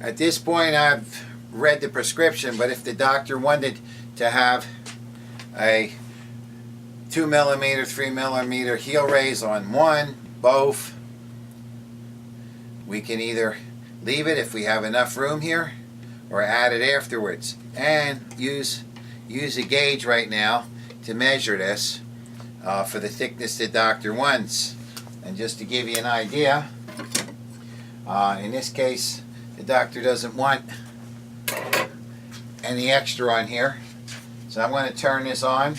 At this point, I've read the prescription, but if the doctor wanted to have a 2 millimeter, 3 millimeter heel raise on one, both, we can either leave it if we have enough room here, or add it afterwards. And use a gauge right now to measure this for the thickness the doctor wants. And just to give you an idea, in this case, the doctor doesn't want any extra on here, so I'm going to turn this on.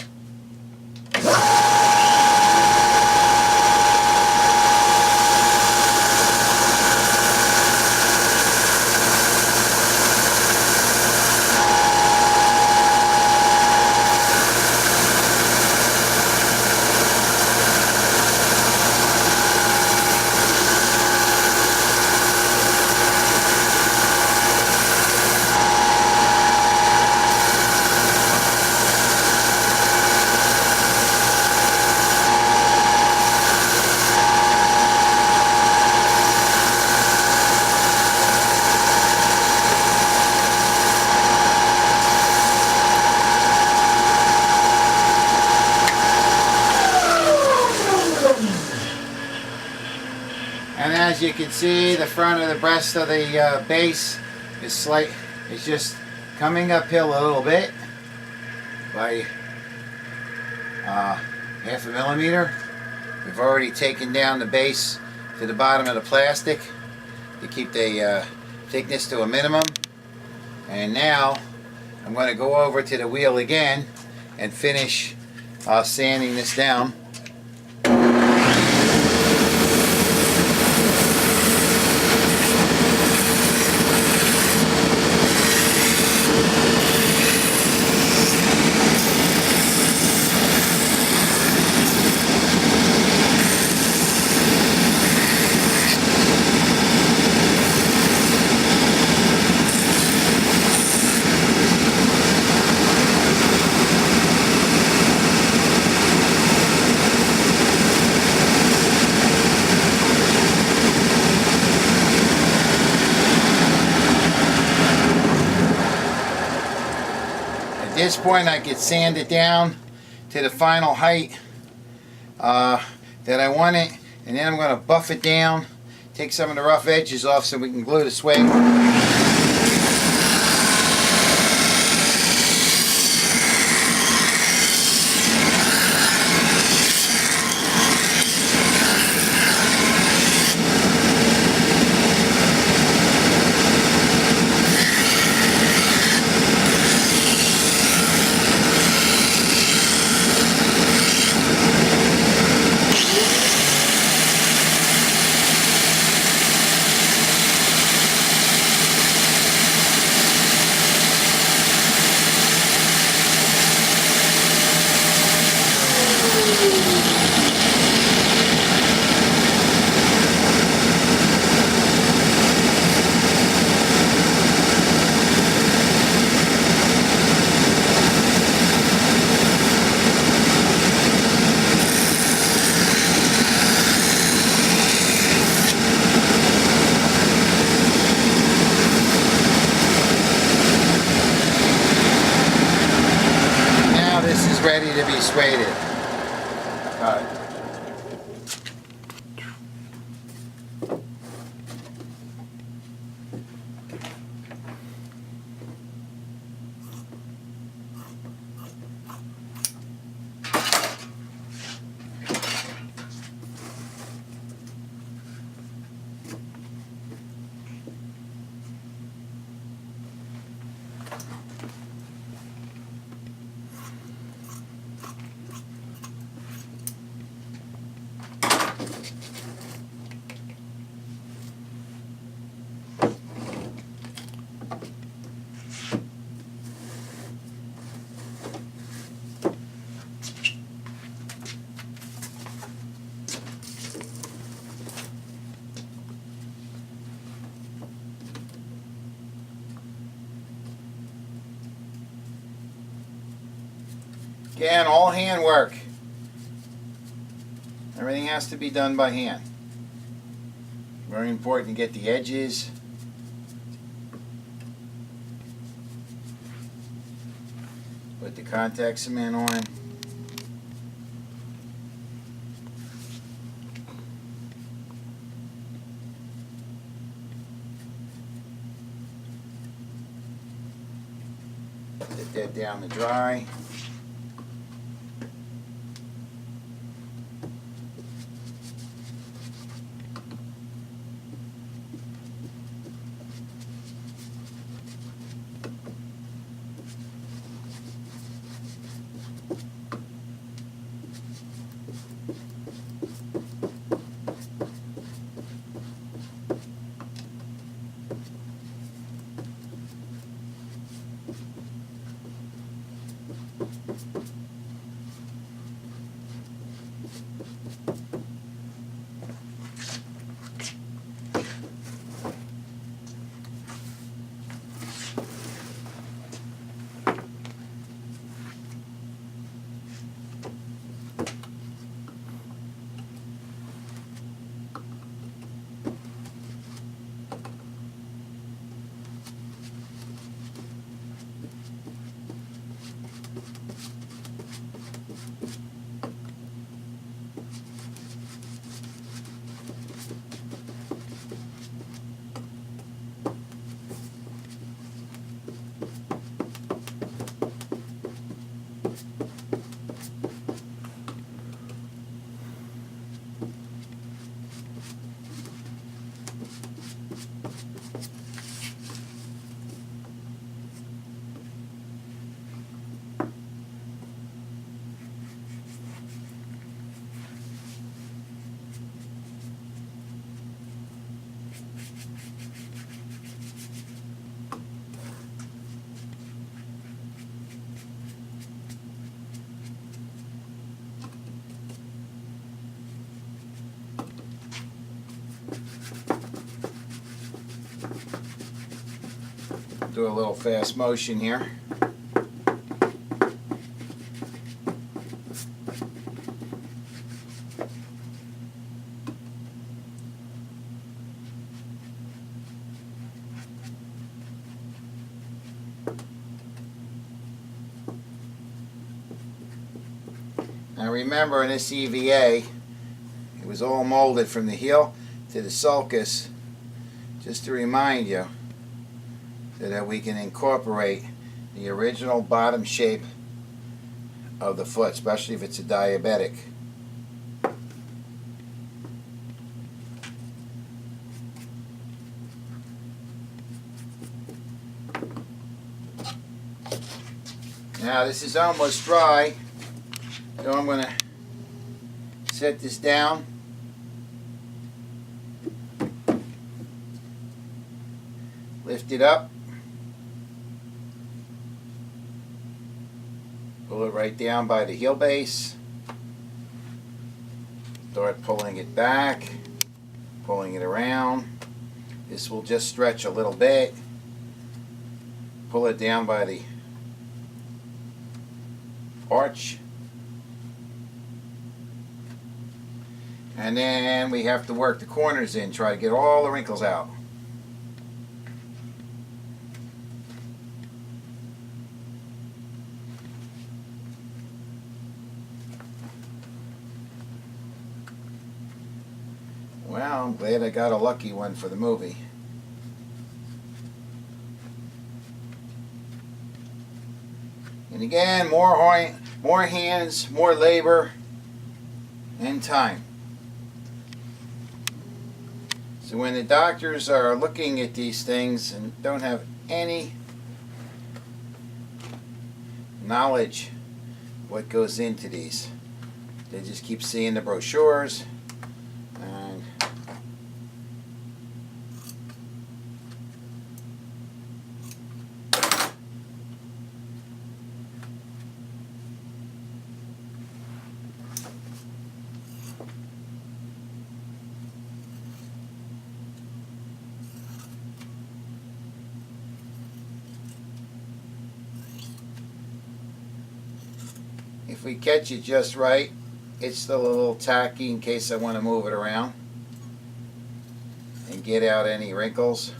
And as you can see, the front of the breast of the base is just coming uphill a little bit by half a millimeter. We've already taken down the base to the bottom of the plastic to keep the thickness to a minimum. And now I'm going to go over to the wheel again and finish sanding this down. At this point, I could sand it down to the final height that I want it, and then I'm going to buff it down, take some of the rough edges off so we can glue the swing. Ready to be suede. Again, all hand work. Everything has to be done by hand. Very important to get the edges Put the contact cement on. Let that down to dry. Do a little fast motion here. Now remember, in this EVA, it was all molded from the heel to the sulcus, just to remind you so that we can incorporate the original bottom shape of the foot, especially if it's a diabetic. Now this is almost dry, so I'm going to set this down. Lift it up. Pull it right down by the heel base. Start pulling it back, pulling it around. This will just stretch a little bit. Pull it down by the arch. And then we have to work the corners in, try to get all the wrinkles out. Well, I'm glad I got a lucky one for the movie. And again, more hands, more labor, and time. So when the doctors are looking at these things and don't have any knowledge what goes into these, they just keep seeing the brochures. And if we catch it just right, it's still a little tacky in case I want to move it around and get out any wrinkles.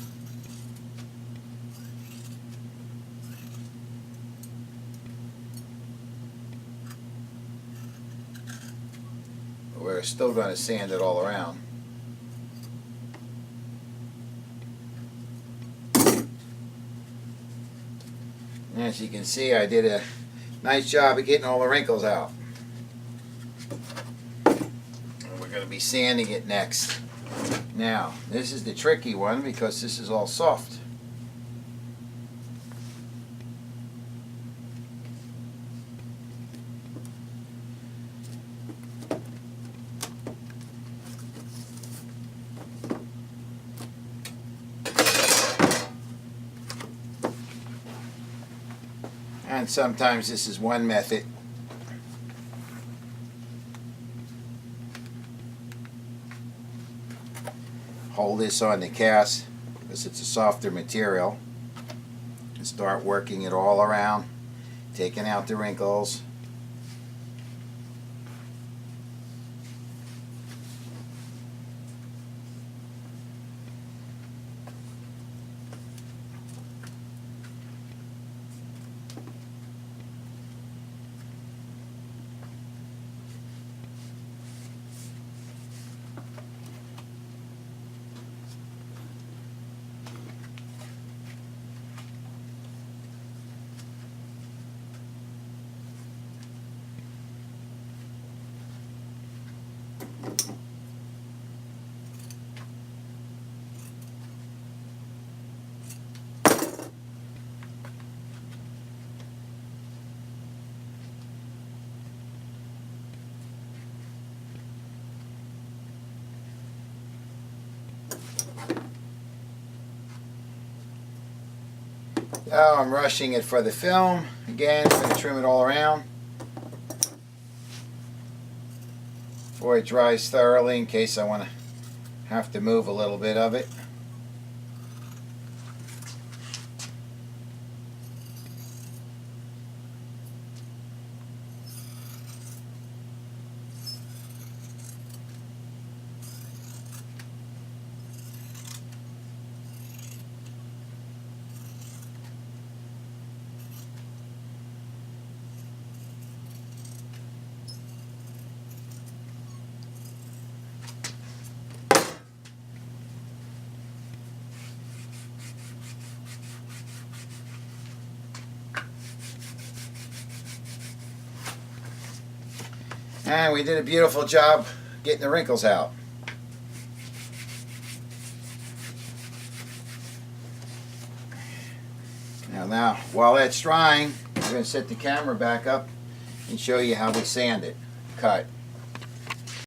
we're still going to sand it all around. As you can see, I did a nice job of getting all the wrinkles out. And we're going to be sanding it next. Now, this is the tricky one because this is all soft. And sometimes this is one method. Hold this on the cast because it's a softer material and start working it all around, taking out the wrinkles. Now I'm rushing it for the film. Again, I'm going to trim it all around before it dries thoroughly in case I want to have to move a little bit of it. And we did a beautiful job getting the wrinkles out. Now, while that's drying, I'm going to set the camera back up and show you how we sand it, cut.